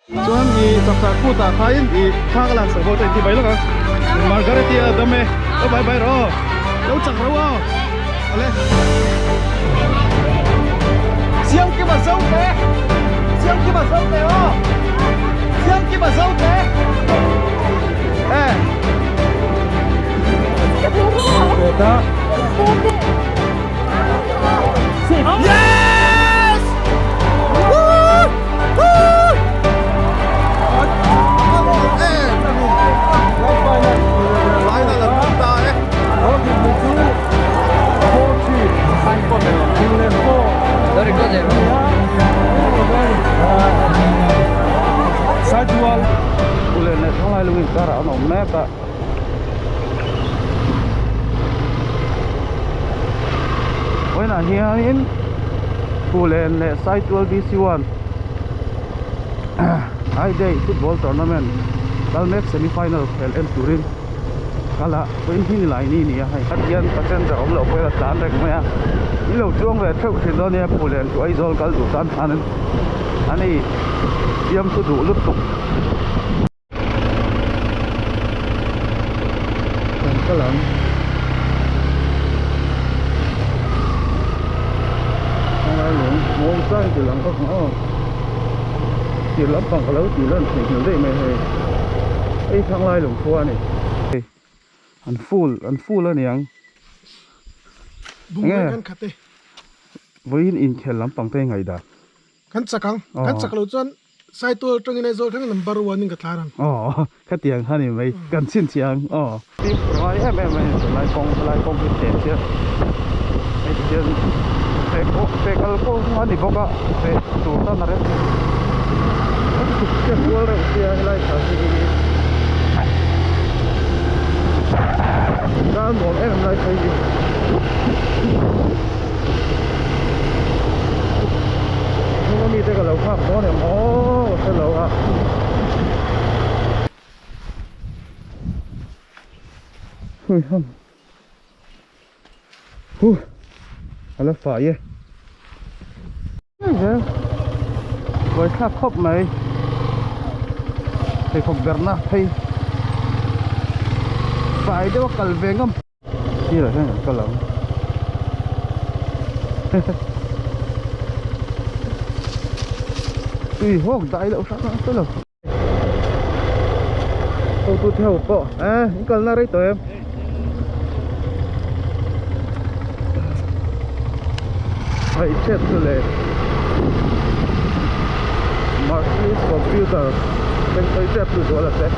chuan I chaksa ku ta khain I khang lan sa bol ti bai lo ka Margaretia dame o bai bai ro lo chak ro ale siang ki ba zau te siang ki ba zau te o siang ki ba zau te Eta Yes! Woo! Woo! Final là chúng ta ấy. Very good. Sajual. Phullen này không ai luôn cả nó mẹ cả. When I hear him, Phullen side 12 DC1. I-Day football tournament. Kalmek semifinal LM Turin. Kala when he line ni hai. Hatian pasen ra om lo ko la tan rek maya. Ni lo chuang ve thau thin do ne Phullen tu ai zol kal du tan hanan. Ani yam tu du lut tuk. Kan kalang sai từ lăng các nó tiền lắm bằng cái lớn tiền lên thì nhiều đấy mày ấy thằng lai lủng phua này ăn full lên nhang nghe với in khen lắm bằng tay ngày đã kan sakang lo chuan sai tu trong này rồi thằng number 1 in ka tharan cái tiền ha này mày cần xin chiang tim rồi em lại con cái tiền chứ cái tiền Pekal ko ani boka pe tuta na rin ke bual re sia lai ka si kan mo em lai kai ni mo mi te ka lau khap mo ne se lau a hui hum Hello phải vậy với khắp khóc này thì không gần na thì phải để vào về ngâm như là thế này có lắm tùy hoang đại đậu sắc nữa là tôi theo cọ những cần na đấy tụi em phải chết rồi lệ Marquis computer bên tới chết rồi là chết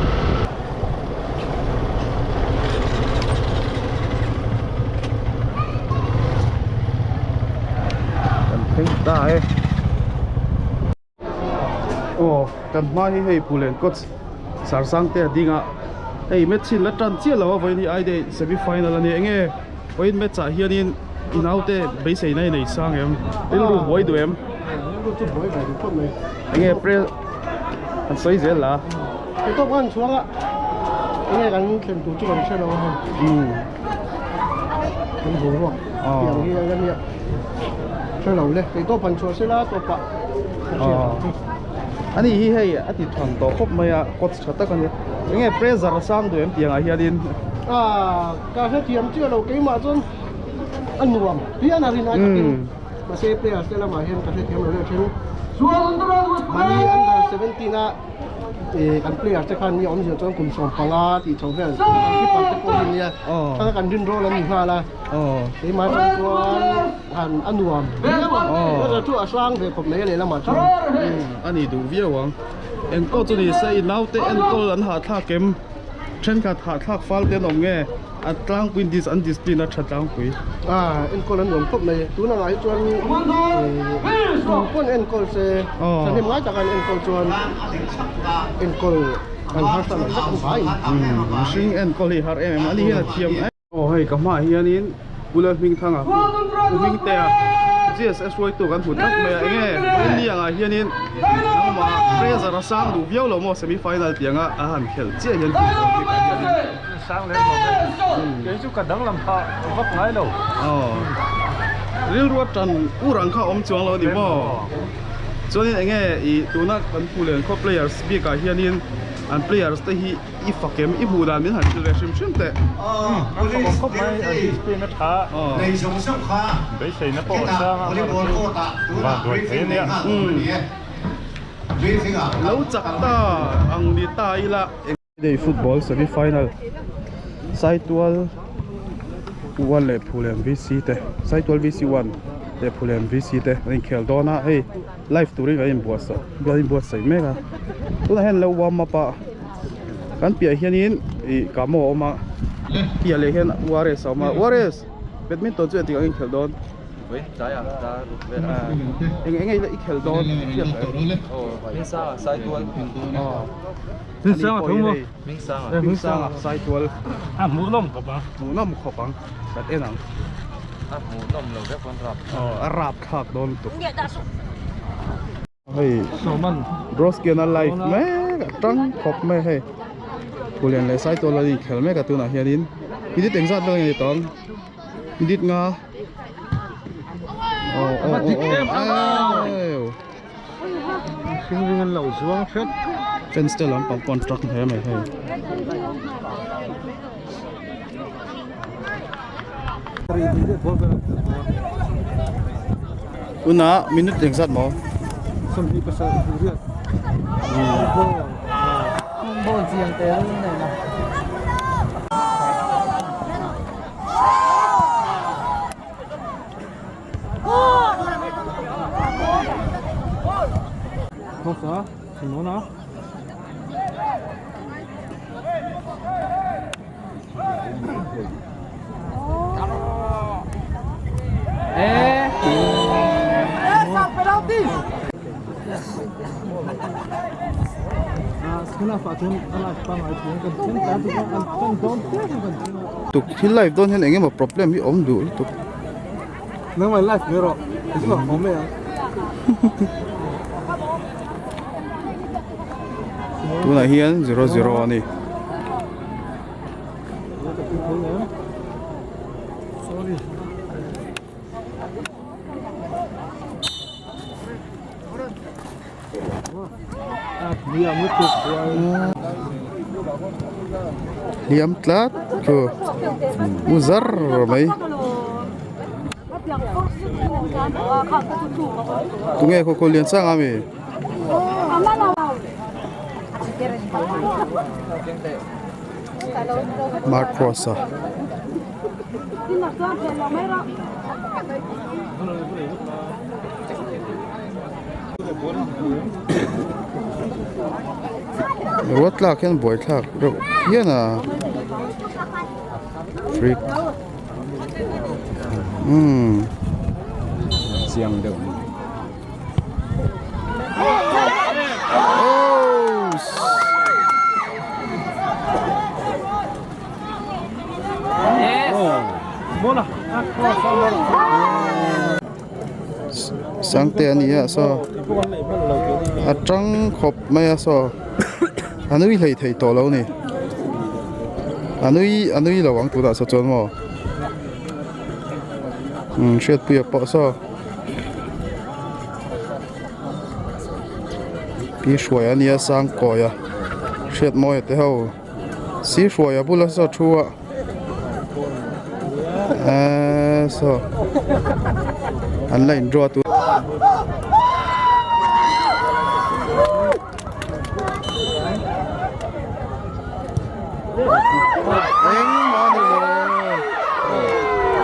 cần tính ta ấy cần mai hay Phullen coach sẵn sàng te đi ngã hey match xin là trận chia lâu với đi ai đây semifinal là này nghe với match trả hiện in inaute bây giờ này sang em đến lúc hỏi tụi em anh nghe pre anh soi dễ là cái top ăn xuống ạ anh nghe gắn chuyển tủ cho còn xe đâu không không đủ rồi tiền kia cái này xe lâu lên cái top ăn xuống xe lá top bạc anh ấy hay anh thì thằng tổ khóc mày à có chặt tất cả này anh nghe pre giờ sang tụi em tiền ai hiện cả hai tiền chưa đâu cái mà chân anh nuông phía nào thì nói mà xe player sẽ làm mà hiện cả thêm rồi trên mà đi under 17 á thì các player sẽ khăn như ông giờ trong cùng sòng phẳng á thì trong về khi bắt cái con này các anh điên rồ là mình hoa là thì mà trong con anh nuông bây giờ chú sang về cục này là mà trong anh ấy đủ việc không em có chỗ này sẽ nấu té em có anh hạ thác kem trên cả hạ thác phal tên ông nghe anh tăng quên discipline chặt tăng quên em có lần nồng cốc này tú nào ấy cho con em có sẽ thành thêm ngay cho em có cho em có anh hát sao rất không phải sinh em có li hát em anh đi là thiam hay cả mai hiện in Phullen mình thằng mình té GSS rồi tụกันหุ่นนักแม่เงี้ยวันนี้ยังไงเฮียนี่น้องมาเปรี้ยจะรักษาดูเบี้ยวเราหมดเซมิไฟแนลเปียงอาหารเขียวเจี๊ยยันsáng lên một cái chú cả đắng làm thọ vấp ngay đâu real ruột trần u răng khao om chuang lo đi bo cho nên anh nghe ý tụi nó cần Phullen có players bị cả hiện in and players te hi I fakem I budan min han tu le sim sim te không có mấy ở Spain nó thả bây giờ nó bỏ sang và đuổi thế này lâu chắc ta ang đi tai la day football semi-final side 12 1 le Phullen VC te side 12 VC1 le Phullen VC te anh khel do na hey live touring ai buat sai mega tu na hen lo warm up kan pia hianin I kamo ma pia le hen Wares badminton chu ting anh khel don Wait, saya dah lupa. anh ấy khel don Oh, Minsa, saya tuan. Minh sang à đúng không? Minsa. sang side 12 Mũ lông có bao? mu nam khopang dat enang Mu nom lo dah kontrak. Arab khak don tu hey Số mình. bros kena live me trăng khop me hey Phullen le sai to la ni khel me ka tu na hianin idit engzat lo ni tong idit nga Kinh viên lẩu xuống phết. fence te lam pang contract he me hey una minute engzat mo Xong đi pasal dia. Bol siang teh này nè. Không sao? Thì nó nào? tu hin live don hen engem problem hi om du tu Nang mai live nữa rồi. Cái gì mà không mẹ. tu na hian 0-0 ani Sorry. Dia mutuk. liam tlat ko muzar mai tu nge ko lian sang ami Mark Rosa Rốt lạc hen boy lạc rồi hiền à freak Siang dah. Bola. sang te ani a so a trăng khop mai a so anui lei thei to lo ni anui lo wang tu da so chon mo shet pu pa so pi shwai ani a sang ko ya shet mo te ho si shwai a bula so chua so online draw tu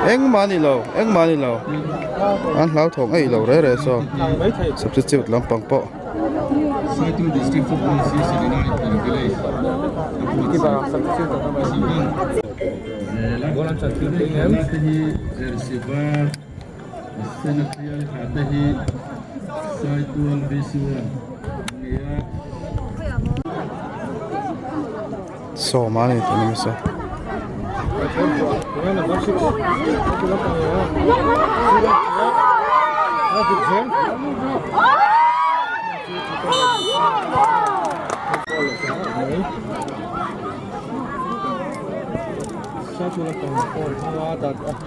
Eng mani lo an lau thong ai lo re so substitute lampang po Satu district football association in the village. Bola cantik dengan Receiver Senatrial Hatahi Saituan Visual so mani tu ni so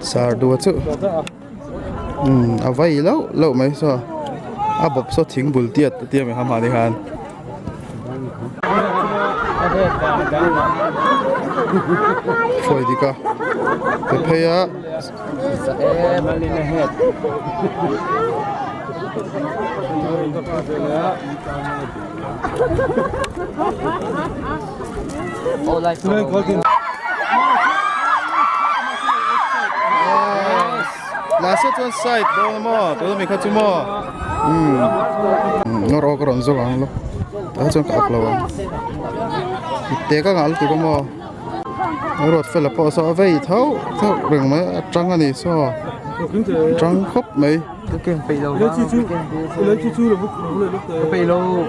sar dua chu avai lo mai so à bọc số thính bùn tiệt tiệt mình ham hà đi hàn phơi đi cả cái phơi á last one side đó mà tôi mình khát chú mà nó rồi còn rồi ăn luôn đó trong cặp luôn té các ngál tụi mà nó rồi phải là bỏ sao vậy thấu đừng mấy trăng anh ấy sao trăng khóc mấy cái bị lâu lấy chú là bị lâu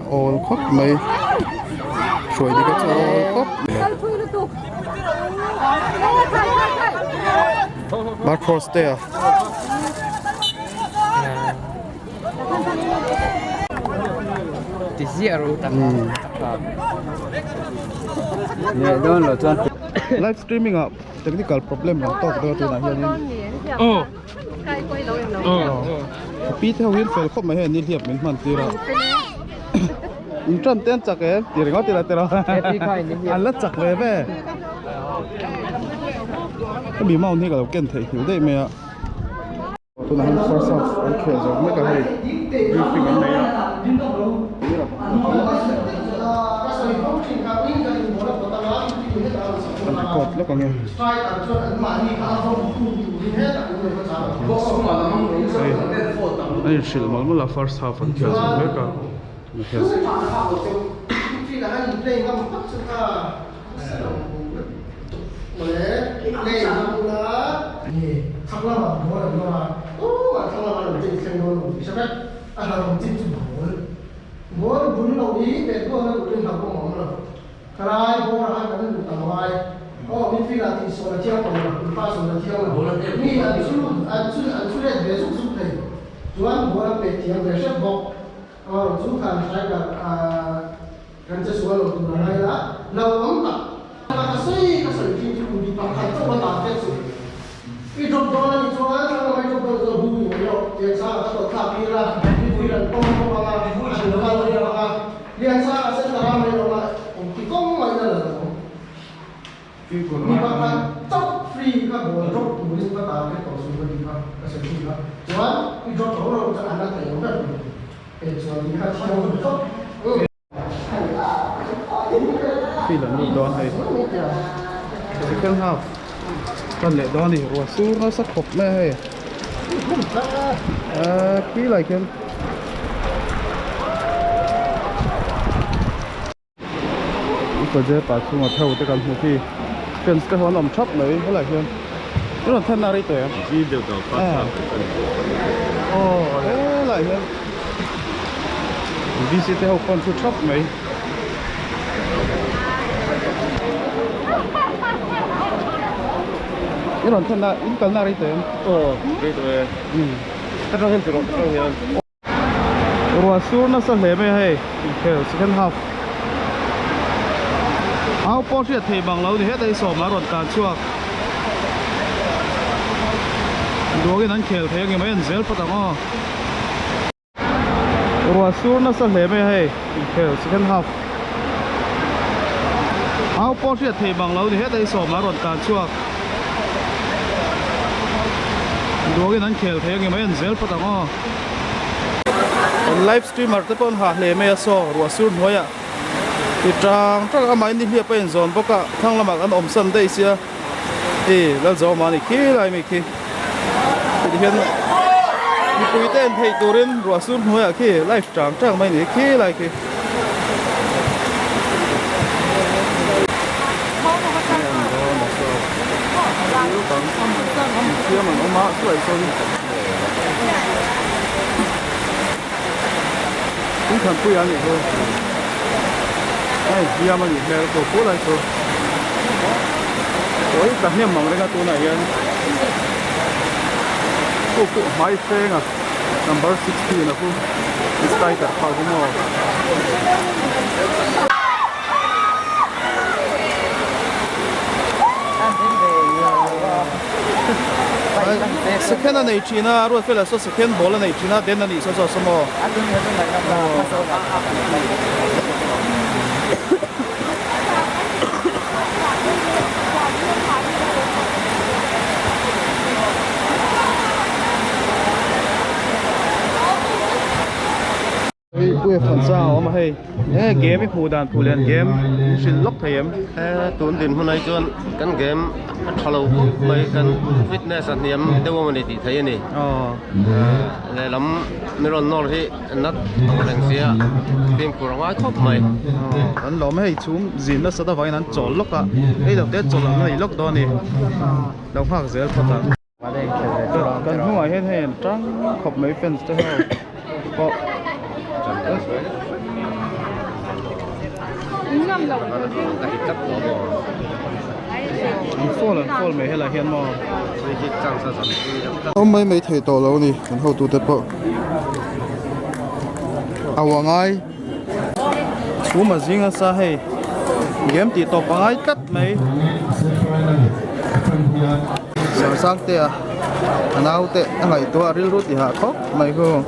ồ khóc mấy rồi đi cái chỗ khóc back cross there thì zero tăng nè đó là chân live streaming à technical problem là tốt đó tụi này hiện pi theo hiện phải khóc mấy hiện đi hiệp mình hoàn tiền rồi chân tên chắc cái tiền ngót tiền là tiền rồi anh lất chắc về về cái bị mau như cái đầu kiện thể hiểu đấy mày ạ tụi này first off ok rồi mấy cái này briefing anh này ạ cột nó còn nghe đây là mà là first half anh chơi rồi mấy cái Karai bố ra hai cái này tầm ngoài, mình phi là thì số là chiêu còn là pha số là chiêu là, mi là anh xuất hiện về xuất này, chú anh bố ra về chiêu về xếp bọc, chú thằng sai là gần chế số là tụi này là lâu lắm cả, cái sợi phim chú bị bằng thành trong một cái sợi, cái job đó là chú anh trong cái job đó là hú nhiều, tiền sao là các tổ phi là công công là anh được là liên sao là sẽ là mấy đồng lại công mà là vì bạn chốc free các bộ rốt của mình các bạn cái tổ số của mình các sản phẩm đó, đúng cái rốt đó là cho anh thấy nó rất để cho đi khai chiếu một chút. phi là nụ đón này second half còn lại đón thì rồi su nó sắc khóc mẹ hay kỹ lại kêu có dễ bà xuống mà theo tới căn hộ fence cái hoa nằm chắp đấy có lại kêu cái là thân nào đấy tuổi đi được rồi phát thế lại kêu đi sẽ theo con chút chắp mấy cái là thân nào in cần nào đấy tuổi đi rồi tất nhiên từ rồi rồi xuống nó sẽ lấy mấy hay kêu second half áo po chuyện thì bằng lâu thì hết đây sổ mà rồi cả chuột đố cái nắn khéo thế cái mấy anh dễ phát tao rồi xuống nó sẽ lấy mấy hay khéo second half áo po chuyện thì bằng lâu thì hết đây sổ mà rồi cả chuột đố cái nắn khéo thế cái mấy anh dễ phát tao livestreamer tới con hạt lấy mấy sổ rồi xuống thôi ạ thì trang mà anh đi hiệp bên zone bốc cả thằng làm ăn ổn sân đây xia thì là do mà này khi lại mình khi thì hiện đi cùi tên thầy tù đến rồi xuống hồi à khi live trang mà này khi lại khi cũng thật vui anh thôi ai dia mà nhìn theo cổ phố lại rồi tối cả niệm mong cái tu này anh cô máy phê à number 16 là cô stay cả phao cũng mò second anh ấy chỉ na rồi phải là số second ball anh ấy chỉ na đến anh ấy số số mò quê phần sao mà hay game phù đàn phù liền game xin lóc thầy em tuần tiền hôm nay chọn căn game hello mấy căn fitness anh em đâu mà đi thấy này lại lắm mấy lần nọ thì nát lần xưa tìm của nó khóc mày anh lo mấy chúng gì nó sẽ tao phải anh chọn lóc à đây đầu tiên chọn là này lóc đó nè đầu phát dễ phát tán cần không ai hết hay trắng khóc mấy fans thế thôi có Phullen mấy hay là hiền mò hôm mấy thầy tổ lâu nè còn hậu tụ tết bộ à ai chú mà riêng sao hay game thì tổ bằng ai cắt mấy sáng sáng tê à nào tê anh ấy tua ril rút thì hạ khóc mấy không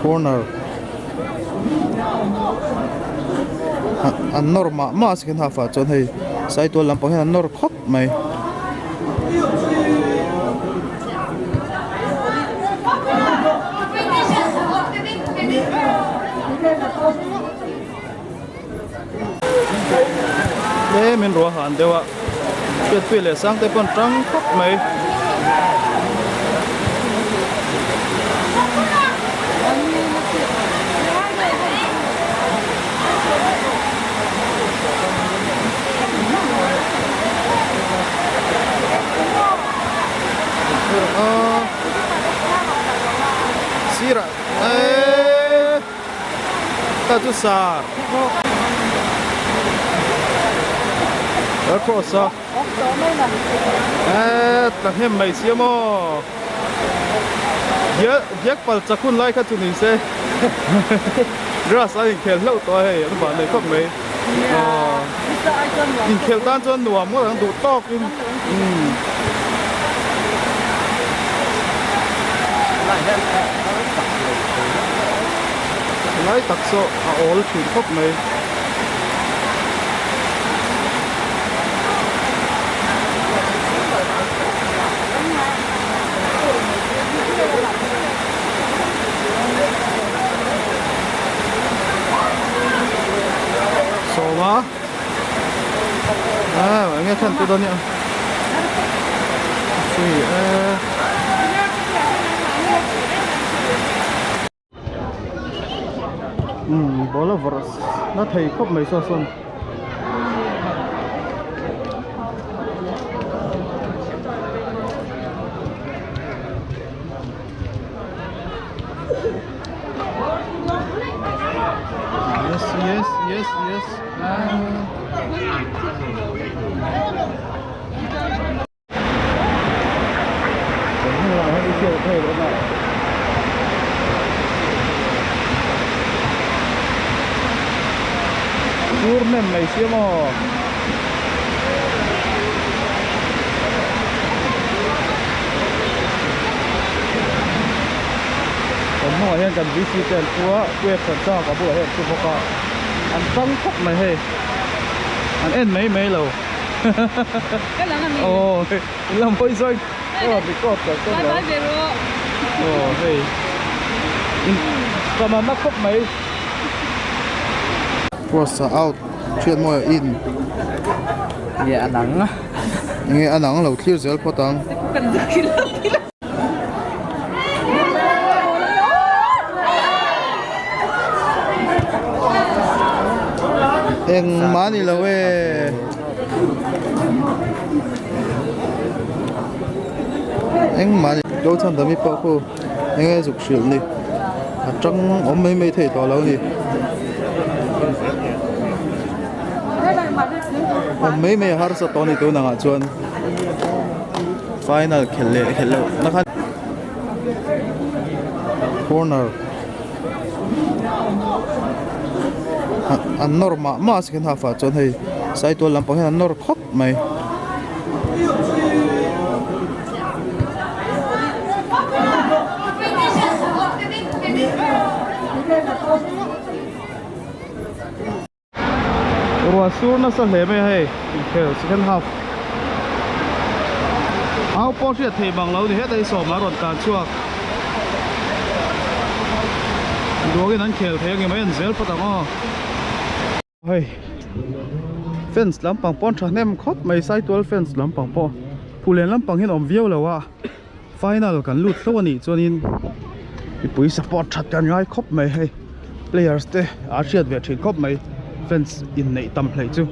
corner anh nor mà second half chọn hay sai tua làm bằng anh nor khóc mày để mình rửa hẳn đều ạ tuyệt vời là sang tới con trắng khóc mày Sira, tu sar. Across, tak hem mai siamo. Yak pal chakun lai kha tuni se. Grass ai khel lo to hai, an ban nei khop mai. In khel tan chon nuam mo ang du tok in. Lại tắc số all chuyển khóc này số mà nghe thân tôi đó nhỉ bola varas nó thấy khóc mấy sao xuân yes Phullen mai siamoผมหัวเห็นกันวิธีการตัวเว็บสัญจรกับบัวเห็นคือพวกอันต้องคบไหมเฮ้อันเอ็นไม่เราโอ้ลำไปซอยก็ไปกอดกันก็แล้วโอ้เฮ้ยประมาณนักคบไหมcross out chuyện mọi in nghe anh nắng nghe anh nắng lâu thiếu dễ có tăng em má đi lâu em má đi dấu chân tấm ít bao khu nghe dục sướng đi trăng ốm mấy thầy to lâu đi mấy har sa to ni to na nga chuan final khel na khan corner an norma ma second half a chuan hei sai to lampang hian an nor khop mai Ruasur na sa hleme hei khel second half au po ria thei bang lo ni he dai so ma ron kan chuak dogin an khel thei nge mai an zel patang o hei fence lampang pon thahnem khot mai sai 12 fence lampang po Phullen lampang hin om viau lawa final kan lut thawani chuanin ipui support that kan ngai khop mai hei players te archiat ve thin khop mai fence in nei tam hlei chu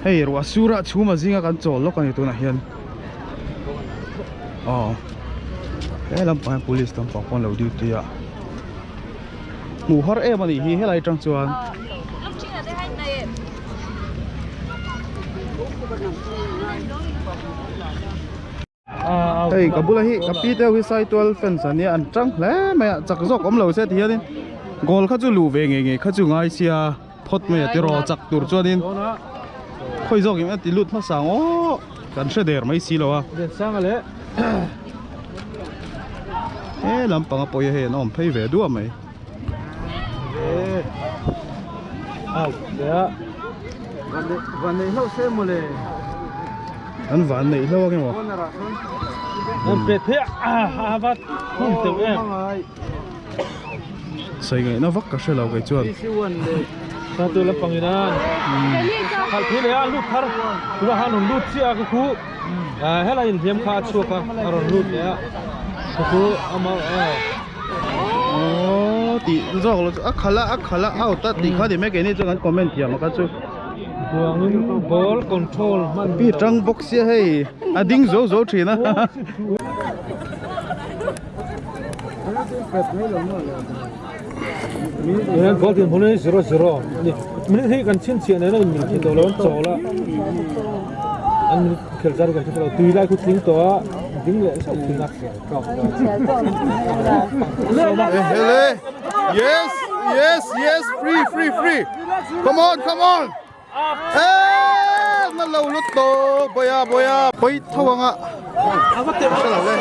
hei ruasura chhuma zinga kan chol lo kan tu na hian lampang police lampang pon lo duty a mu har em ani hi helai tang chuan hey kabula hi kapite wi sai 12 fence ani an tang hle ma chak jok om lo se thian gol kha chu lu ve nge kha chu ngai sia phot me ti ro chak tur chuanin khoi jok im ti lut ma sang o kan se der mai si lo a sang ale lampang po ye he nom phei ve du mai ya van nei lo se mo le an van nei lo ke mo an pe the va không tự em sai ngai na vak ka se lo ke chuan sa tu la panginan khal thi le lut thar tu ha non lut sia ku khu hela in hiam kha chu ka ron lut ya ku ama ti zo lo akhala au ta ti kha de me ke ni chu kan comment ya ma ka chu buangin ball control man pi tang box ya hei ading zo thina Yan ball tin hone 0-0 ni min hi kan chin chian na min kin do lon chola an khel jar kan thalo tui lai khu tling to ding le sa tin nak hele yes free come on na lo lut to boya poi thawanga avate sala le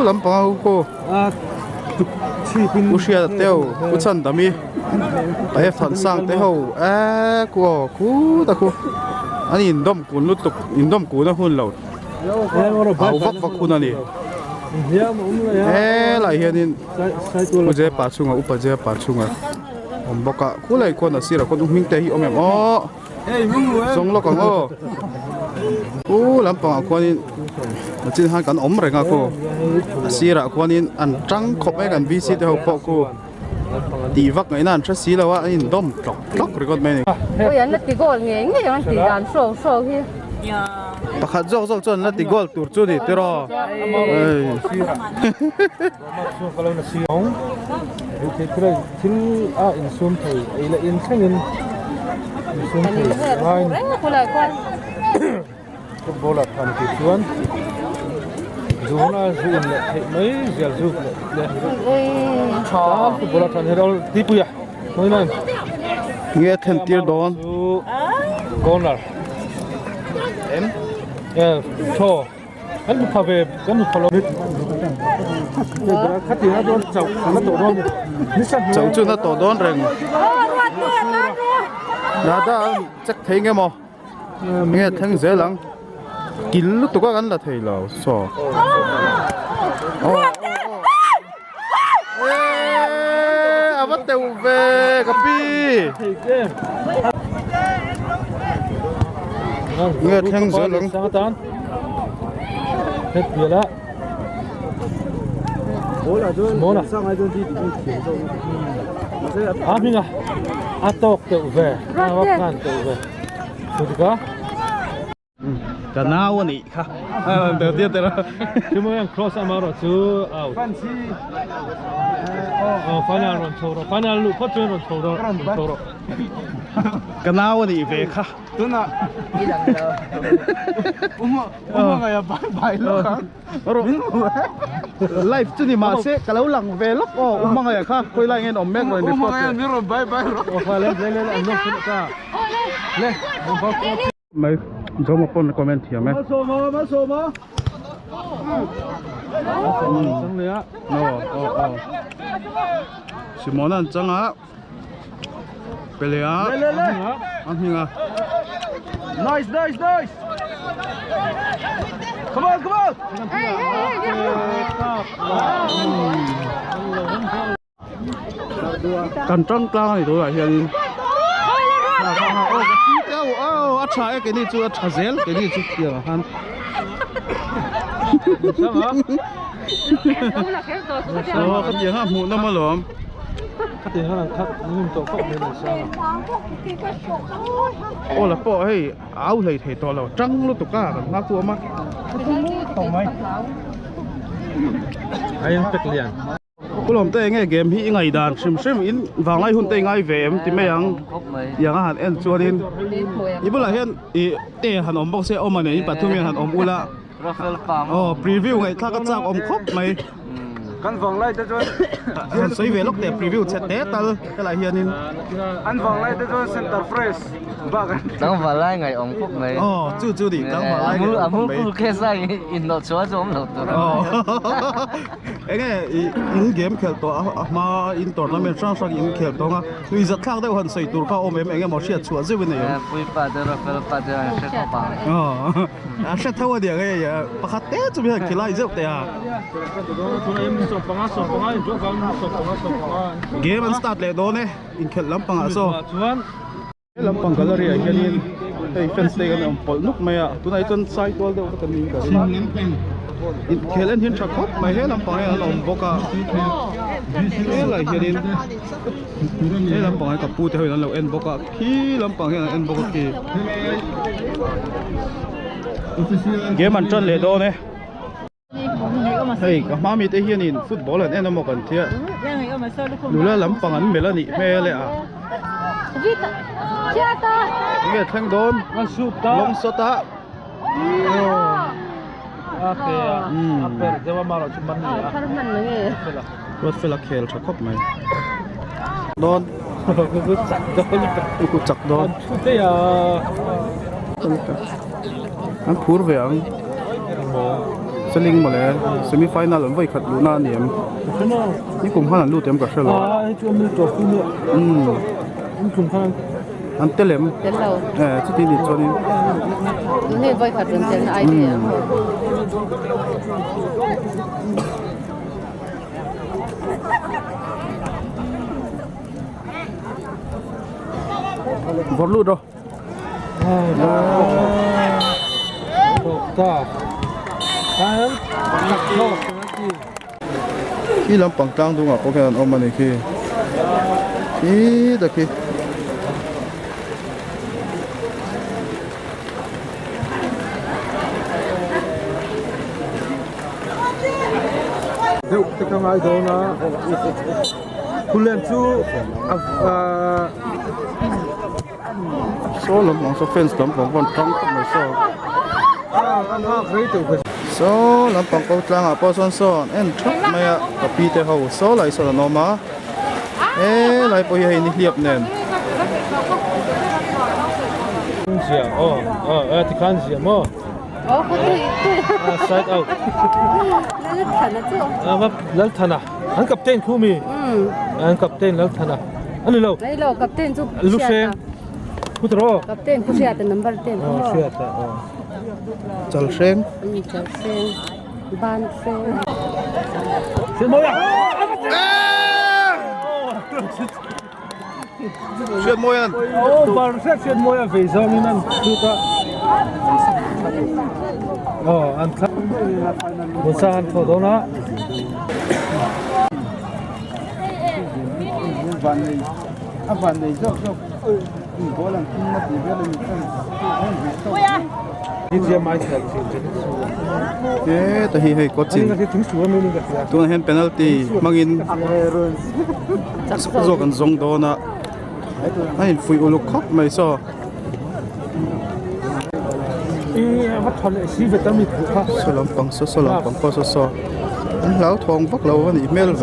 lampang ko usia teo uchan dami ai phan sang te ho ku ani indom kun lutuk indom ku na hun lo au vak kun ani lai hianin uje pa chunga upaje pa chunga om boka kulai ko na sira ko hming te hi omem song lo kang lampang konin chin han kan om renga ko asira konin an tang khop me kan vc te ho po ko ti vak ngai nan tra si lawa in dom tlok record me ni ôi anh nó tí gol nghe nghe anh tí đàn sổ kia pakhat jok chon na ti gol tur chu ni te ro kalau na siong itu kira til in sum thei ila in thangin in sum thei line cô lại quan football at kan ti chuan zona zu in le thei mai zel zu le cha football at kan herol ti puya moi nan nge then tir don corner cho anh phải về cái một follow biết khát thì nó đón chậu nó tổ đón chậu chu na to don reng da chắc thấy nghe mo nghe thang dễ lắm kín lúc tụi các anh là thầy là so bắt đầu về cà pi nghe thang dễ lắm hết việc đó bố là sang ai đi mình tóc tự về vắt ngàn tự về được chưa cả nào anh ấy เดี๋ยวเตี้ยแต่ละ chứ mới em cross em out chứ out final run total final loop phát triển run total กันหนาวนี่เวค่ะ ตัวน่ะไงอะไปแล้วครับ ไลฟ์จุนี่มาเสกกันแล้วหลังเวล็อกมังไงค่ะคุยไรเงี้ยอมแม็กเลยในฟอร์ด นี่เราไป โอ้ยเล่นอันนู้นขึ้นก้าเล่นผมบอก ไม่จะมาปนคอมเมนต์เถียงไหม มาโซมาจังเลยอ่ะ โอ้สิมอนั่นจังอ่ะไปเลยอ่ะอันนี้อ่ะ nice come on กันจังกลางนี่ตัวอะไรเฮียนี่โอ้เจ้าอัชชาเอ็กนี่จูอัชชาเซลเอ็นี่จูเกี่ยวกัน ใช่ไหม โอ้ก็ยังห้ามหูน้ำมันหลอม ถ้าถึงขนาดนี่มันตัวก็ไม่ได้ใช่ โอ้แล้วปอให้เอาเลยเทตัวเราจังรถตุก้ากันน่ากลัวมาก ตรงไหมไอ้ยังเป็กเลียน กูลองเตะไงเกมที่ไงด่านชิมอินวางไล่หุ่นเตะไงเวมที่ไม่ยังอาหารเอ็นจวนอินยี่ปุ่นละเห็นเตะหันอมบอกเสียอมมาเนี่ยปัจจุบันหันอมอุละพรีวิวไงถ้าก็จ้างอมครบไหม กันฟังไล่จะจน สวยเวลกแต่พรีวิวเสร็จเตะตัลก็ไรเฮียนิน อันฟังไล่จะจนเซ็นเตอร์เฟรชบ้ากัน Đang vào lại ngày ông Phúc này. จูดิตั้งมาไล่ Muốn cái sai in nó xóa cho ông đầu tụi nó. ไอ้ไงอินเกมเขียนตัวมาอินตัวนั้นเป็นช่างอินเขียนตัวอ่ะคือจะข้างได้หันใส่ตัวเข้าอมเอ็มไอ้ไงมาเชียร์ชัวร์ซิวันนี้ Vui pa de ra fel pa de anh sẽ có bằng. เช็ดเท่าเดียวไงประคัตเต้จะมีอะไรกี่ไล่เจ้าแต่เกมมันสตาร์ทเลยโดนเนี่ยอินเขียนลำปังอ่ะโซ่ลำปังก็เลยอย่างนี้ไอ้แฟนสเตย์กันปลุกไม่อ่ะตัวไหนจนไซต์ตัวเดียวก็จะมีกันอินเขียนเห็นชักครบไม่เห็นลำปังไอ้ลำบอกอ่ะเอ้ยอะไรเฮียดินเอ้ยลำปังไอ้กับปูเท่านั้นเราเอ็นบอกอ่ะขี้ลำปังไอ้เอ็นบอกอ่ะขี้เกมมันจนเลยโดนเนี่ยเฮ้ยก็มามีแต่เฮียนี่ฟุตบอลเลยเนี่ยน้ำมันกันเที่ยดูแลลำปังอันไม่ละนี่แม่เลยอ่ะนี่แทงโดน มันสูบตา ลงสตา โอเคเดี๋ยวมาเราจะมันนี่อ่ะ รถเฟลเคลชักครบไหมโดน กูจักโดน กูจักโดน ชุดเดียว อันพูดเวียงสลิงมาเลยเซมิไฟนัลไว้ขัดลูน่าเนียมนี่กลุ่มข้างหลังลูเต็มกับเชลล์ จุ่มตัวฟิลจุ่มข้าง อันเตลมที่ที่นี่ตัวนี้ นี่ไว้ขัดเป็นเจนไอเดีย บอลลูดเหรอ ตาที่ลำปังกลางดูอ่ะโอเคอันออกมาในคีตะคีเดี๋ยวจะทำอะไรโดนนะคุณเล่นชูโซ่ลำปังโซ่เฟนส์ลำปังบอลกลางก็ไม่โซ่โซ่ลำปังกลางอ่ะพอซ้อนเอ็นชุดไม่อ่ะกับปีเตอร์เขาโซ่ไหลโซ่ละนอมาไหลไปให้นี่เรียบแน่นเสียที่คันเสียมั้งside out แบบลัลธนาอันกับเต้นคู่มีอันกับเต้นลัลธนาอันนี้เรา Lailo kapten tu. ลูกเชนพูดรอ Kapten kusiata number 10. เชื่อแต่ จัลเชง Jalsen. Ban sen. เสียโมย เชื่อมวยนั่น โอ้บาร์เซ็ตเสียโมยเฟซมีนั่นดูตาอันครับบุษานโทโดนะ นี่เทียมไม้แข็งจริง แต่เฮ้ยกด ๆอัน สิ นี้ก็ถึงสวยไม่นี่ก็เสีย ตัวเห็นเป็นอะไรมังอินโซกันซงโดนะไอ้ฟุยอุลุกครับไม่ซอ วัดทอนเลยชีวิตต้องมีถูกครับ สลัมปังสลัมปังก็ซอแล้วทองพักเราวันนี้เมลเว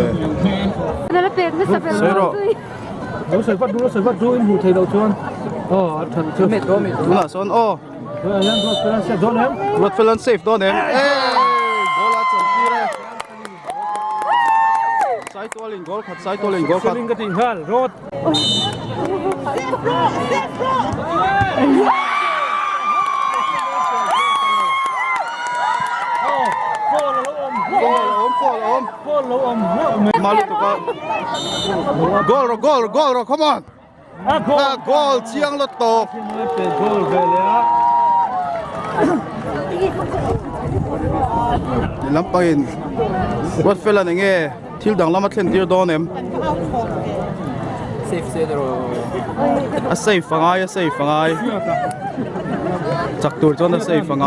นั่นแหละเป็นไม่ใช่เป็น เราใส่วัดดูอินหูไทยเราชวนอ๋อทันเชื่อเม็ดโดเม็ด ดูนะซอนโอ้ ยังก็เป็นเสียโดนแล้ว รถเฟลันเซฟโดนเองโกลาจันทีเลยไซตัวลิงโกลขัดไซตัวลิงโกลขัด ลิงกระดิ่งหันรถมาลุตุกโกลโร come on โกลเชียงรถตก เป็นโกลไปแล้ว ลำปางรถเฟลันเองทิลดังลำมาเทนที่โดนเอ็มเซฟฟังไงจักตัวจนเซฟฟังไง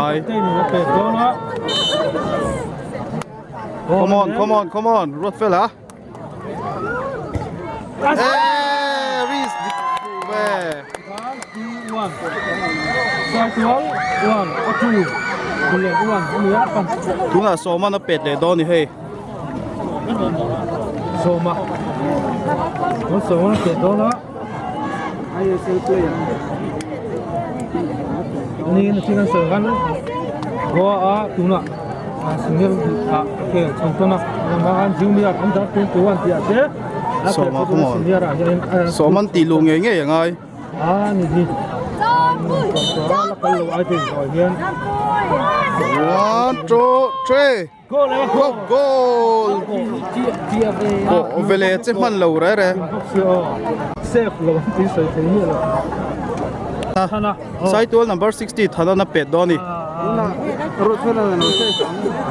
come on รถเฟล่ะรีสเว้วันสองวันทูคุณเลี้ยงวันมีอะไรปัน ดูน่ะโซมันเป็ดเลยโดนนี่เฮ้ย โซมาโซมาเกิดโดนละนี่ที่นั่นเสือกันก็ดูน่ะสิ่งนี้โอเคช่างตัวน่ะมาอันจิวมีอันดับตัววันที่อาเซ่โซมาcome on โซมันตีลุงยังไงยังไงนี่ดิแล้วก็รู้ไอ้ที่อ๋อเฮียน 1 2 3 go เลย go โอ้เวลาจะมันเหลวเลยเซฟลงที่ใส่ที่นี่เลยไซตัว number 60ท่านน่ะเป็ดโดนนี่รถเฟลัน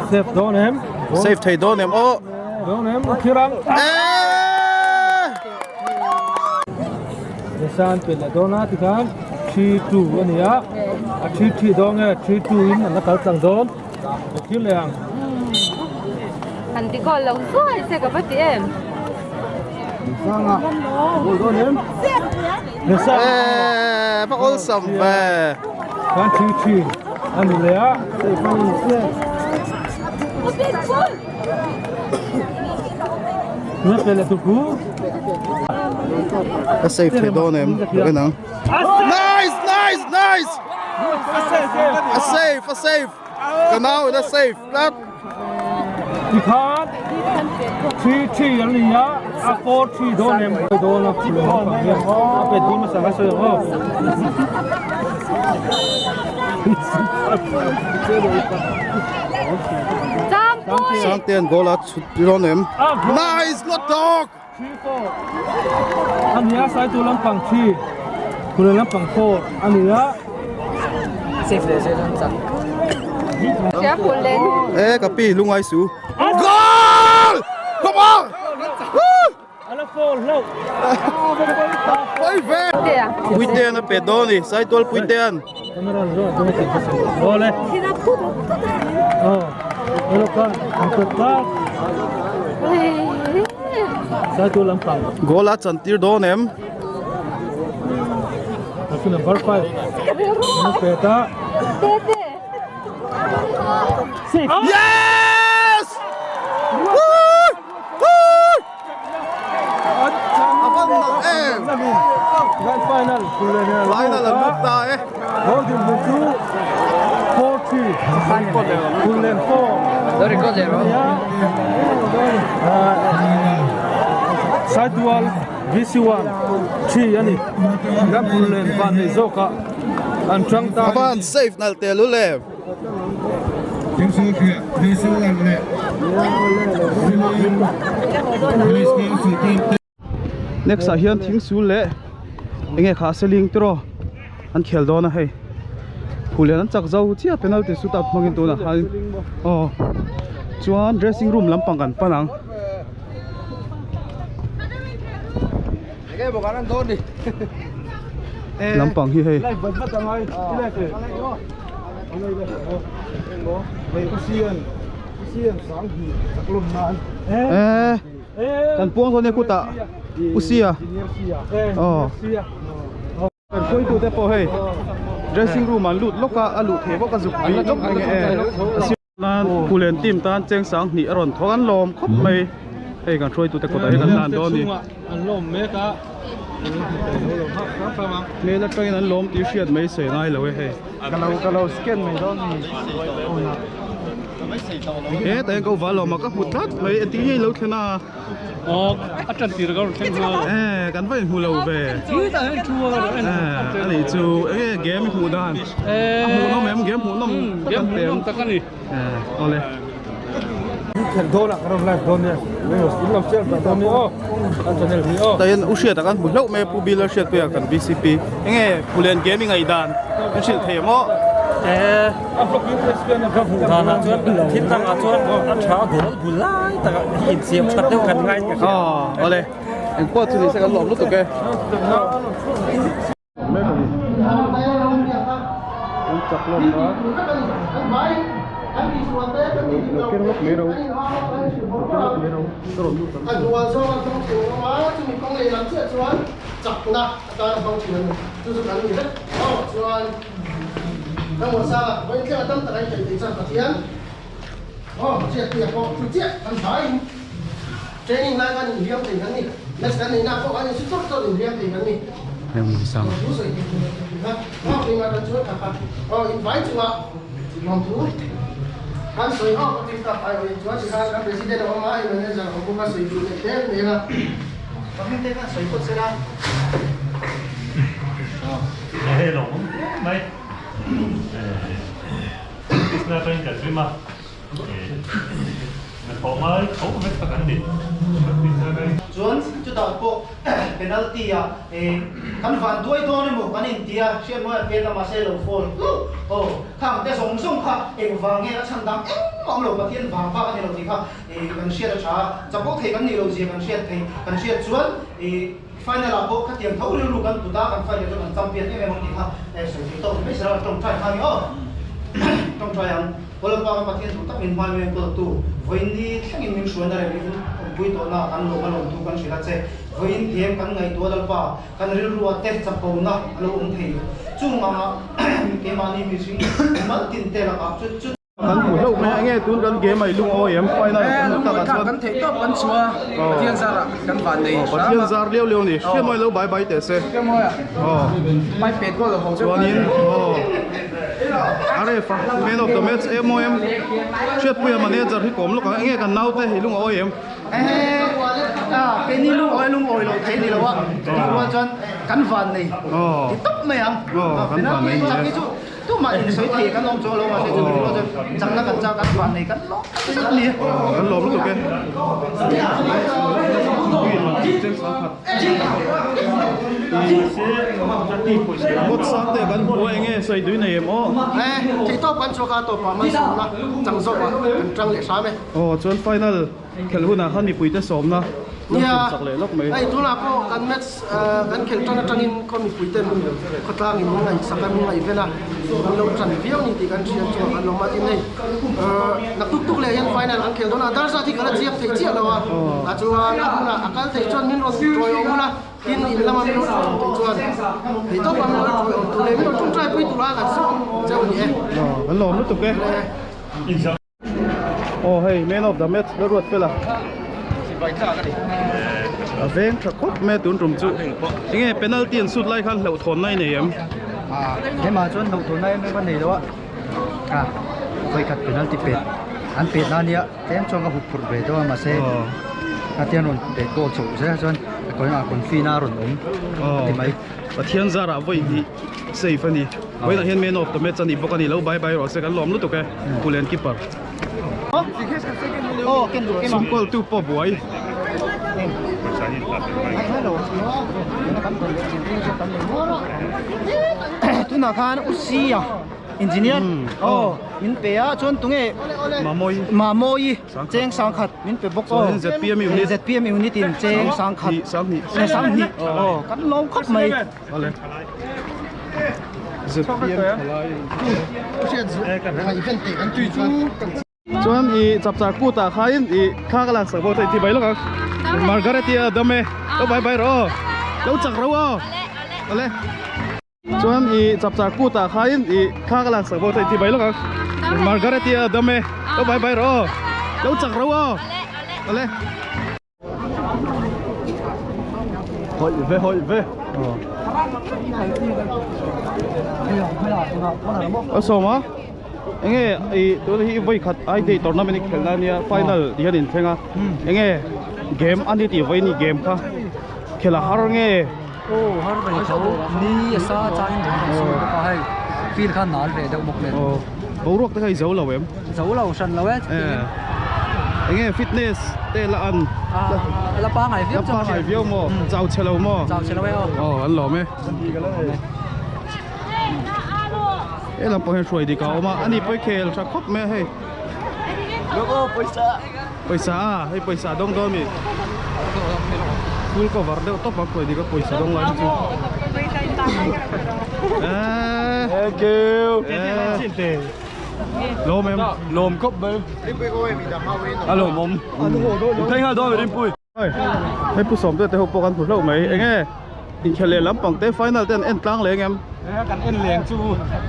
เซฟโดนเอ็ม เซฟไทยโดนเอ็มโอ้โดนเอ็มคิรังเดชานเป็นโดนาที่กัน3-2วันนี้3-3โดนเงี้ย3-2อินนั่นก็ตั้งโดนคิดเลยอ่ะอันที่ก่อนเราสวยเสียกับพี่เอ็มฟังอ่ะโดนเอ็มเดชานพระองค์สมบัติกัน3-3อันนี้เลยอ่ะเซฟฟังเสียนี่เป็นอะไรทุกคนก็เซฟไทยโดนเอ็มกันนะ nice a save กันเอาได้เซฟแล้วที่ขาด3-3อันนี้อ่ะ4-3โดนเอ็มโดนแล้วที่ห้องเนี่ยเป็นทีมมาสั่งให้เสือสามเตียนโกลาชุดโดนเอ็ม nice รถตกอันนี้ใส่ตัวลำปังที่คุณลำปังโคอันนี้เซฟเลยเซฟลำสักเสียผลเลย กับปีลุงไอซูโกล come on อันละโฟนเลิกไปเว้ยปุยเตียนเป็ดโดนนี่ใส่ตัวปุยเตียนโดนเลยแล้วก็อันตัวตัดใส่ตัวลำปังโกลาจันทีโดนเอ็มแล้วก็ number 5นี่เป็ดyes Grand final, Phullen. Final ang lupta eh. Holding the 2-4-3. Phullen 4. Dari ko zero. Side wall, VC1. 3 yani. Grand Phullen van Zoka. And Trangta. Aban safe nal te lule. ยังสู้เขียดยังสู้กันเลยnext ahian thing su le enge kha seling tro an khel do na hei Phullen an chak zau chia penalty shoot out mangin tu na han chuan dressing room lampang kan panang cái bộ cái ăn tốt đi lampang hi hei ไล่เบิดมาจังไงที่แรกเลยเอาเลยเลยโอ้ไปเซียนสองหีสักลมนานkan puang ko ne kuta usia kan koi tu te po hei dressing room an lut loka alu the bo ka zuk bi lok nge lan Phullen team tan cheng sang ni aron thogan lom khop mai hei kan throi tu te kota kan lan do ni an lom me ka le la train an lom ti shiat mai se nai lo hei kalau scan mai do niแต่ก็ว่าเรามาก็หุดทัดไม่ตีนี่เราแค่น่าอ๋ออาจารย์ตีเราแข่งหัวกันไปหูเราเว้ที่แต่ให้ชัวร์เลยอันนี้จูเกมหูด้านหูน้องแม่เกมหูน้องตะกันนี่เอาเลยแข่งโดนอะเราไล่โดนเนี่ยไม่หมดอินลับเชื่อแต่โดนนี่อ๋ออันจะเนี่ยพี่อ๋อแต่ยังอุเชียตะกันบุญเราไม่ผู้บิลเชียตไปกัน BCP ยังไงผู้เล่นเกมยังไงด้านอุเชียตเทมอ่ะพวกนี้เป็นเพื่อนนะครับทางชวนทิศทางชวนอันเช้าโดนบุญไล่แต่หินเสียมตัดเดียวกันไงอ๋อเอาเลยเอ็งก็ถือสักหลอมรู้ตัวแกไม่พอดีจับลมนะเก่งลูกเมโรตรมลูกอันดัวโซ่ต้องถูกว่าจะมีกองเลยหลังเชื่อชวนจับนะตอนต้องชวนจุดสุดท้ายนี่นะอ๋อชวนทั้งหมดซะวันที่เราตั้งแต่ไหนจะถึงสักเที่ยงอ๋อเจี๊ยบเจี๊ยบก็เจี๊ยบกันไปเทรนนิ่งรายการเรียนถึงกันนี่เมื่อกันนี่นะพวกอันนี้สุดยอดเรียนถึงกันนี่ยังมีสั่งรู้สึกนะอ๋อเป็นงานชวนครับอ๋ออินไว้จังหวะลองดูอันสวยอ๋อติดต่อไปชวนสิครับกับประธานออกมาอีกเนี่ยจะของผมมาสวยดูเนี่ยเต็มเลยนะตอนนี้เต็มนะสวยพุทธเสนาเฮ้ยหลงไหมที่นั่นเป็นกันใช่ไหมมันพอไหมเขาไม่ประกันดิส่วนจุดต่อพวกเป็นอัลตี้อ่ะกันฝันด้วยตัวนี่หมู่กันอินเดียเชื่อว่าเป็นธรรมชาติเราฟอลโอ้ทางแต่ส่งค่ะฟังเงี้ยฉันดังมองเราประเทศฟังฟ้ากันเราทีค่ะกันเชื่อช้าจะพวกเทกันนี่เราเสียกันเชื่อส่วนไฟในระบบขัดเตียงเท่าเรื่องกันตุตากันไฟจะมันจำเป็นที่บางทีค่ะสิ่งที่ต้องไม่ใช่เราต้องใช้ทางนี้ต้องใช้ยังพอเราฟังประเทศตุตาเป็นวันเวงตัวตู้วันนี้ทั้งอินมิชวนอะไรนี่บุยตัวน่ะกันลงทุกกันเสียละเจ้วันเทียมกันไงตัวดัลป้ากันเรื่องรัวเต็มจับปูน่ะเราอุ้มเทจุ่มมาเกมานี่มีสิ่งมันติดเตะละครับจุดกันหูเราไม่ไงตุนกันเกมไม่ลุงโอเอ็มไฟนั่นกันเทก็กันชัวเทียนซาระกันฝันนี่เทียนซาร์เลี้ยวนี่เชื่อไหมเราใบแต่เซ่เชื่อไหมอ่ะไม่เป็ดก็เราตัวนี้อะไรฟ้าเมนอฟเดอะแมตช์MOMเชื่อพูดมันเนี่ยจะที่ผมลูกก็ไงกันน่าเตะลุงโอเอ็มเป็นนี่ลุงโอยเราเทนี่แล้ววะว่าจนกันฝันนี่ตุ๊บไม่ยังกันฝันนี่都買完水提緊攞咗攞埋水做攞咗浸得緊揸緊飯嚟緊攞真係緊攞都嘅หมดสักแต่กันหัวเองใส่ด้วยนี่มั้งที่ต้องกันชัวร์ตัวปามันสูงนะจังสว่ะกันจังเลยใช่ไหมจนไฟนั่นแข่งหุ่นขันนี่ปุยจะสมนะเนี่ยไอ้ตัวนักกันแมทกันแข่งจังจังอินคนมีปุยเต็มก็ตั้งอินมึงไงสักกันมึงไงเวลากันลงจันเพียวนี่ที่กันเชียร์ชัวร์กันลงมาที่นี่นักทุกๆเลยยังไฟนั่นกันแข่งตัวนั้นแต่สักที่กันเจียบเจียบแล้ววะอาจจะกันนะอาการเตะจนมินรถโอยองนะกินอินแล้วมันรถเตะจนที่ต้องมันรถโอยองตัวเลยมินรถต้องใจปุยตัวละกันเจ้าเนี่ยกันหลอมรู้ตัวแกโอ้เฮ้ยแมนออฟเดอะแมตช์แล้วรวดไปละเวงชักคบแม่ตุนตรงจุยังไงเป็นนักเตียนสุดไล่ขั้นเหล่าทนในเนี่ยให้มาจนเหล่าทนในไม่วันนี้แล้วอ่ะเคยขัดเป็นนักที่เป็ดอันเป็ดนั่นเนี่ยเต็มช่วงกับหุบปุ๋ยเป็ดว่ามาเซ่อาเทียนรนเป็ดโกชูใช่ไหมจนคนอาคนฟีน่ารนองที่ไหมอาเทียนซาระไว้ที่เซฟนี่ไว้ในเห็นแมนออฟเดอะแมตช์นี่พวกนี้เราบายรอเสกันล้อมรู้ตัวแกผู้เล่นกีเปอร์สุ่มกอลตู้ปอบวยตุนาคานอุซี่อ่ะ engineer min pe a chon tunge ma moi cheng sang khat min pe bok ZPM unit in cheng sang khat sang ni kan lom khop mai ZPM thalai event te an tui chu chuan I chapchar pu ta khain I kha ka lak sakbo thei thi bai lo ka Margaretia dame to bai ro lo chak ro ale chuan I chapchar pu ta khain I kha ka lak sakbo thei thi bai lo ka Margaretia dame to bai ro lo chak ro ale hoi ve Soma enge I to hi voi khat ai dei tournament khelna nia final dian in thenga enge game ani ti voi ni game kha khela har nge har bai tho ni sa chain so ka hai feel khan nal ve deuh mok le borok te kai zo lo em zo lo san lo enge fitness te la an la pa ngai viau mo chau chelo mo an lo me làm bao nhiêu suy đi cao mà anh đi bơi kèo chắc khóc mẹ hay पैसा đông đó mi full cover đâu top bạc đi có पैसा đông lại chứ kêu lôm em lôm cốc bơi alo mồm thấy hai đôi đi bơi hay phụ sớm tôi học ăn phụ lâu mấy anh nghe in khéo lắm bằng té final tên end trăng lấy anh em kan en leng chu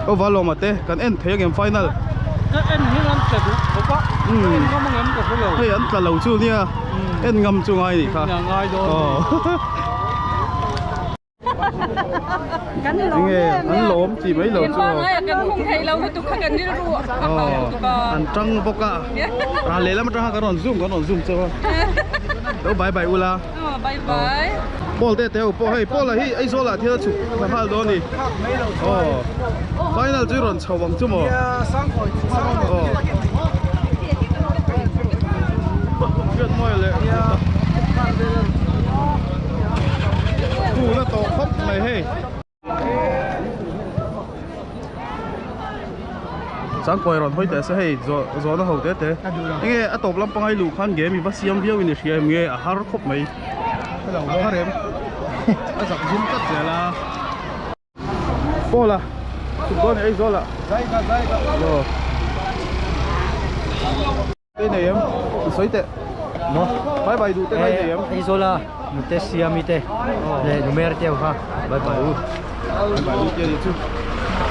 có vào lòng mà té kan end thấy anh em final kan en hi ran te du pa ngam ngam ko lo hay anh là lâu chu nia end ngầm chu ngay đi kha ngay đó anh lốm chỉ mấy lâu chu kan khung thei lo tu kha kan ni ru anh trăng bốc à ra lấy lắm trăng cái còn zoom cho đâu bye bye ula bye bye ball te teo po hey ball hi ai zo la thia chu na hal do ni final chu ron chawang chu mo biết moi le tu la to khop mai hey sáng coi rồi thôi để sẽ hay gió nó hậu tết nghe à top lắm pangai lu khan game mi va siam viau in the nghe à har khop mai har em à giặc zoom cắt giờ là po là chúng con ấy gió là rồi tên này em xoay tệ bye bye đủ tên này em ấy rồi là một test siam mi te để numer teo ha bye bye đủ chơi đi chứ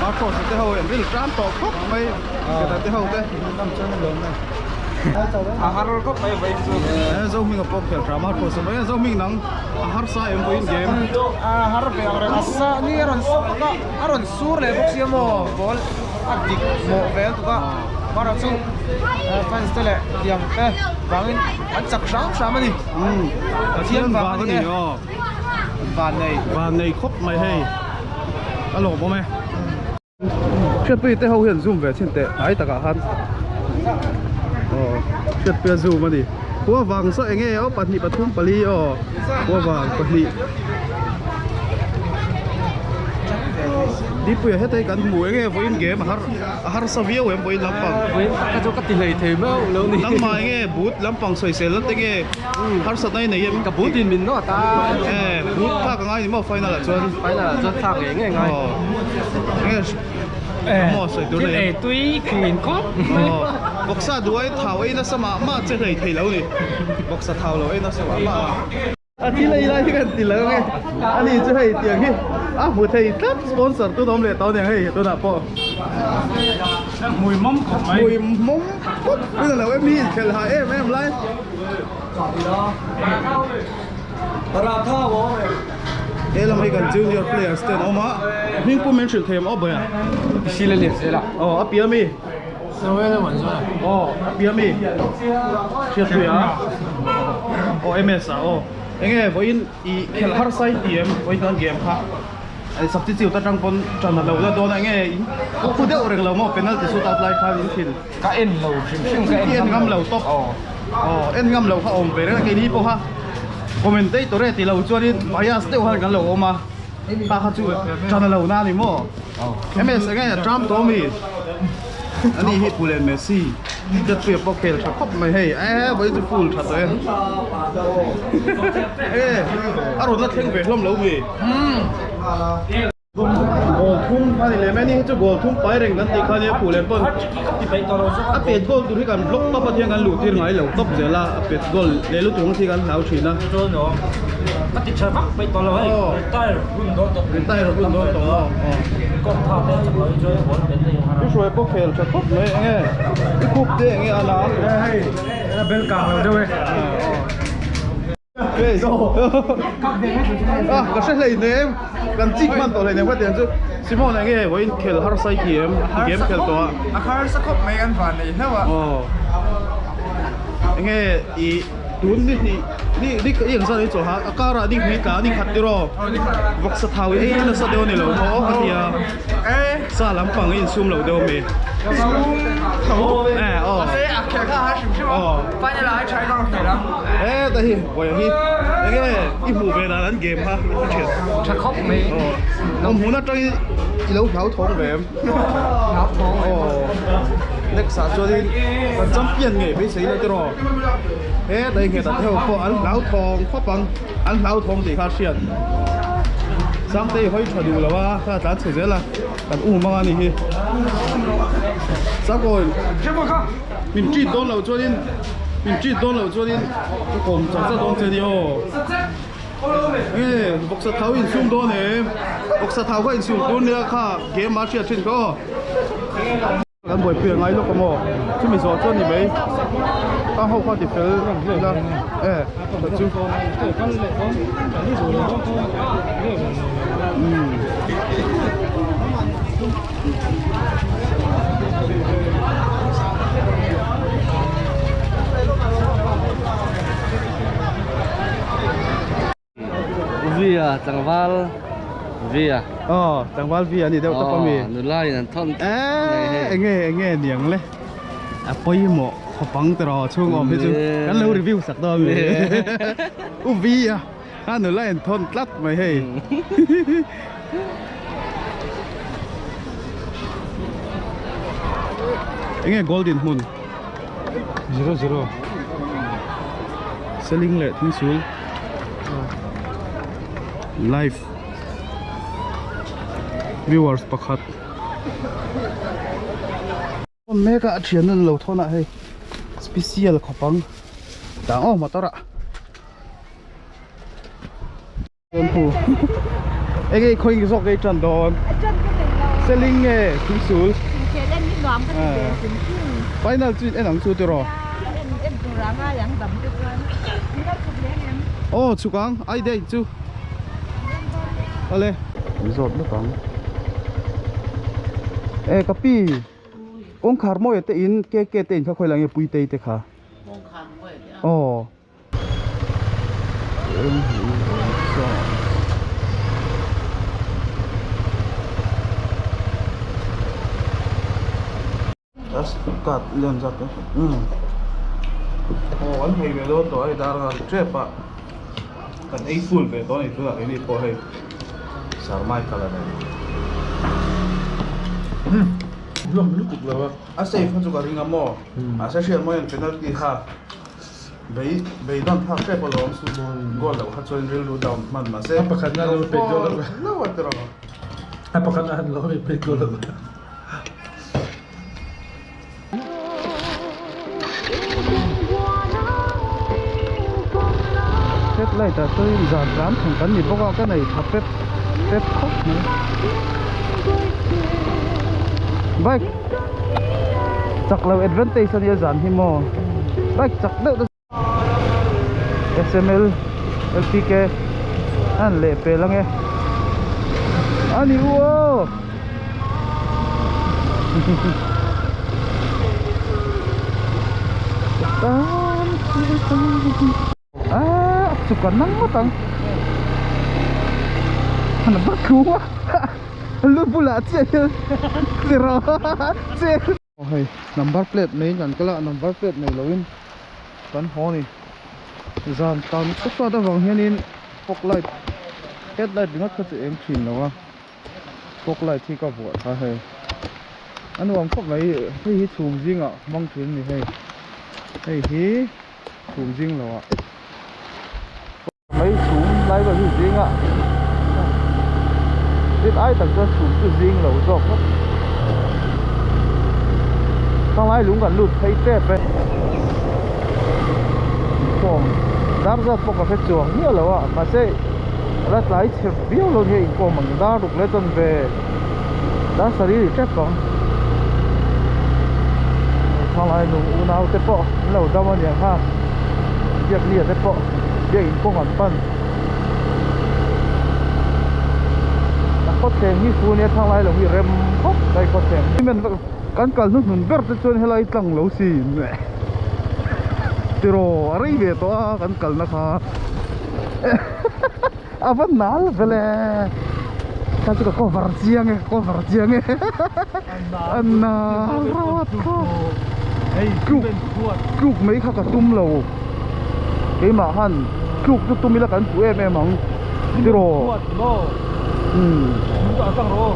mà có sẽ hậu em biết trán to khóc mày cái ta tới hậu đấy nằm chân lớn này har ko bai bai chu zo mình ngọc kẹo drama có sự mấy zo mình nắng har sa em win game har be ore asa ni aron sur le box yamo ball adik mo vel tu ka para chu fans tele diam te bangin an chak sam ani thiên vàng cái này vàng này khóc mày hay alo bố mẹ chuyện bây giờ hậu hiện zoom về trên tệ ai ta cả hắn chuyện bây giờ zoom mà đi qua vàng sao anh nghe ở bát nhị bát thum pali qua vàng bát nhị đi bây hết thấy cảnh mũi nghe với game mà har savio em với lắm bằng với các chỗ các tỷ lệ thế mà lâu này lắm mà nghe bút lắm bằng soi sel lắm nghe har sát này này em cả bút tiền mình nó ta bút pha cái ngay mà final là chuẩn thang cái nghe mò sợi túi này túi khuyên cốt bọc sa đuôi thảo ấy nó sao mà chơi này thầy lâu này bọc sa thảo lâu ấy nó sao mà thì lấy cái tiền lớn nghe anh ấy chơi tiền kia một thầy top sponsor tôi đóng lệ tao này hay tôi đặt po mùi mắm bây giờ là em đi खेल hại em lại đây là mấy cái junior players tên ông á mình cũng mention thêm ông bây à xí lên liền xí là bia mi sao vậy nó vẫn rồi bia mi chia sẻ MS anh nghe với in खेल har sai tiệm với cái game khác anh sắp tới ta trang pon tròn là lâu ra đó anh nghe cũng phụ đeo rồi lâu mà penalty shoot out lại khá in thiên cái en lâu xinh cái en ngâm lâu top en ngâm lâu khá ổn về cái này po ha commentator thì lâu cho đi bias tiêu hơn cái lâu mà ta khát chú chọn lâu na đi mò em sẽ nghe Trump đó mi anh ấy hit Phullen Messi rất tuyệt bốc kèo chặt khóc mày hay với tôi full chặt rồi rồi nó thêm về lắm lâu mi goal thung pha thì mấy này cho goal thung phải rèn lần thì khai này Phullen pun apet goal tụi cái block top ở thiênกันlụt thiên ngay lâu top giờ là apet goal lấy lụt thung thìกันlão chỉ na nó chỉ chơi bắt bay to rồi tay rồi quân đó to con thao đấy chẳng nói chơi bóng đến đây cái số bốc kèo chặt khóc đấy nghe cái cúp đấy nghe anh nói là bên cạnh rồi đâu cái cái sẽ lấy này em cần chích man tổ này này phát tiền chứ Simon này nghe với kèo har sai game kèo to har sa khóc mấy anh phản này thế nghe ý đúng đi cáiอย่างsao đi chỗ hả cái ra đi hủy cả đi khát đi rồi vóc sát tháo ấy nó sát đâu này lâu nó cái gì à sao làm bằng cái zoom lâu đâu mày phát hiện là trái con này lắm tại vì vậy thì cái mù về là đánh game ha chuyện chắc khóc mấy ông muốn nó chơi lâu tháo thong về em next sao cho đi còn chấm tiền nghề với sĩ nữa chứ rồi đây người ta theo có ăn lão thong phát bằng ăn lão thong thì khá xiên sáng nay hơi chuẩn đủ là ba ta chỉ là ăn mà anh đi sao rồi mình chỉ đón lâu cho nên mình chỉ đón lâu cho nên cái cổng chẳng sao đón chơi đi bốc sát tháo in zoom đó này bốc sát tháo có in zoom đó nữa cả game match ở trên cóกันบ่อยเปลี่ยนไงลูกกระโมช่วยมีสอนช่วยนี่ไหมตั้งห้องข้อติดเชื้อนะจุ๊บvía chẳng val vía chẳng val víaนี่เดี๋ยวต้องมี nữ lai là thon nghe niềngเลยไปหมอขปังตลอดช่วงออกไปจุกันเร็วรีวิวสักตอนเลยวีถ้าหนูไล่ทนตัดไม่ให้ยังไง golden moon 0 selling rate ที่สูง live viewers ประคัดเมกะเชียนนั่นเราเท่านั้นให้ special ขปังต่างมาต่อละเดินผู้ไอ้คนกินซอกไอ้จันดอนเซลิงเง่ทิ้งสูงไปนั่นจุดไอ้หนังสูตัวรอโอ้ชุกังไอ้เด็กจูอะไรรีสอร์ทหรือเปล่ากะปีองคาร์โมยเตอินเกเตอินเขาคอยหลังปุยเตยเตค่ะองคาร์โมยอ๋อกัดเลื่อนจัดเลยวันที่ไปโดนตัวไอ้ดาราเจ็บปะกันไอ้ฟูลไปตอนนี้ตัวไอ้นี่พอให้สามารถกันเลยรวมลูกเลยว่าอาศัยพันธุกรรมงออาศัยเชื่อมั่นเป็นนักกีฬาไปโดนพักเจ็บปวดหลังสุดกอลแล้วเขาชวนเรียนรู้ดาวมันมาเสียประคันนั้นเราเป็นกอลแล้วว่าแต่เราประคันนั้นเราเป็นกอลเทปไล่แต่ตัวจานร้านแข่งกันนี่พวกเราก็ในทับเทปครบนะbaik cak law advantage ni zan hi mo baik cak deuh SML LPK an le pe lang e ani wo suka nang matang ana bakua lu pula cek zero cek oh number plate này kan kala number plate này loin kan ho ni zan tan tất cả đó vòng hianin fog light headlight ngắt có chuyện em chìm đâu à cốc lại thì có vội ha hay anh hoàng khóc mấy hi chùm riêng ạ mong chuyện gì hay hi chùm riêng đâu ạ mấy chùm lại vào hi riêng ạ biết ai tặng cho chùm cái riêng đâu rồi thằng ai lúng cả lụt thấy tép ấy còn đáp ra bọc cái chuồng nhiều lâu à mà sẽ là lại chụp biểu luôn thì còn mình đã được lấy chân về đã xử lý chết còn thằng ai lúng nào tép bọ lâu đâu mà nhỉ ha việc gì tép bọ việc cũng hoàn phân có thể như phu này thằng ai lúng bị rem hốc đây có thể mình kan kal nu nun ber te chon helai tlang lo si ne tiro ari ve to kan kal na kha avan nal vele ta chu ko var chiang anna rawat ko ei kuk mấy kha ka tum lo ke ma han kuk tu tumila kan pu em mang tiro lo ka sang ro